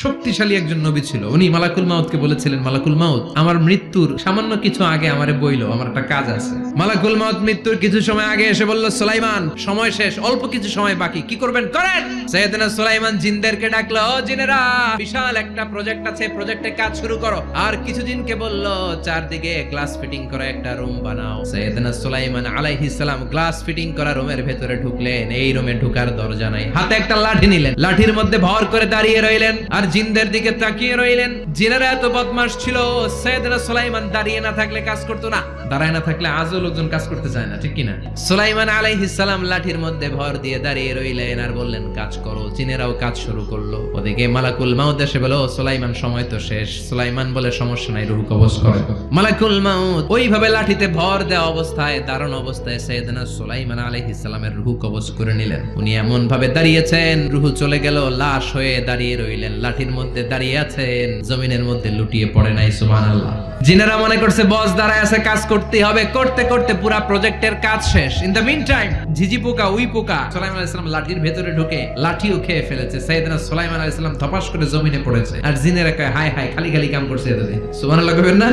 শক্তিশালী একজন নবী ছিল। উনি মালাকুল মাউতকে বলেছিলেন, মালাকুল মাউত, আমার মৃত্যুর সামান্য কিছু আগে আমারে বইলো, আমার একটা কাজ আছে। মালাকুল মাউত মৃত্যুর কিছু সময় আগে এসে বলল, সুলাইমান সময় শেষ, অল্প কিছু সময় বাকি, কি করবেন করেন। সাইয়েদনা সুলাইমান জিনদেরকে ডাকলো, ও জিনেরা, বিশাল একটা প্রজেক্ট আছে, প্রজেক্টে কাজ শুরু করো। আর কিছু জিনকে বলল, চারদিকে গ্লাস ফিটিং করা একটা রুম বানাও। সাইয়েদনা সুলাইমান আলাইহিস সালাম গ্লাস ফিটিং করা রুমের ভেতরে ঢুকলেন। এই রুমে ঢোকার দরজা নাই, হাতে একটা লাঠি নিলেন, লাঠির মধ্যে ভর করে দাঁড়িয়ে রইলেন আর জিনদের দিকে তাকিয়ে রইলেন। জিনেরা এত বদমাশ ছিল, সাইয়েদনা সুলাইমান দাঁড়িয়ে না থাকলে কাজ করতো না, দাঁড়ায় না থাকলে আজও লোকজন কাজ করতে চায় না, ঠিক কিনা? সুলাইমান আলাইহিস সালাম লাঠির মধ্যে ভর দিয়ে দাঁড়িয়ে রইলেন আর বললেন, কাজ করো। জিনেরাও কাজ শুরু করলো। ওদিকে মালাকুল মাউত এসে বলল, সুলাইমান সময় তো শেষ। সুলাইমান বলে, সমস্যা নাই, রূহ কবজ করো। মালাকুল মাউত ওইভাবে লাঠিতে ভর দেওয়া অবস্থায়, দাঁড়ানো অবস্থায় সাইয়েদনা সুলাইমান আলাইহিস সালামের রূহ কবজ করে নিলেন। উনি এমন ভাবে দাঁড়িয়েছেন, রূহ চলে গেল, লাশ হয়ে দাঁড়িয়ে রইলেন। লাঠির মধ্যে দাঁড়িয়ে আছেন, জমিনের মধ্যে লুটিয়ে পড়ে নাই। সুবহানাল্লাহ। জিনেরা মনে করছে বস দাঁড়ায় আছে, কাজ করতে হবে। করতে করতে পুরা প্রজেক্টের কাজ শেষ। ইন দ্য মিন টাইম ঝিঝি পোকা, উই পোকা সুলাইমান আলাইহিস সালাম লাঠির ভেতরে ঢুকে লাঠিও খেয়ে ফেলেছে। সাইয়েদনা সুলাইমান আলাইহিস সালাম ধপাস করে জমিনে পড়েছে। আর জিনেরা কয়, হায় হায়, খালি খালি কাম করছে এতদিন। সুবহানাল্লাহ কইবেন না?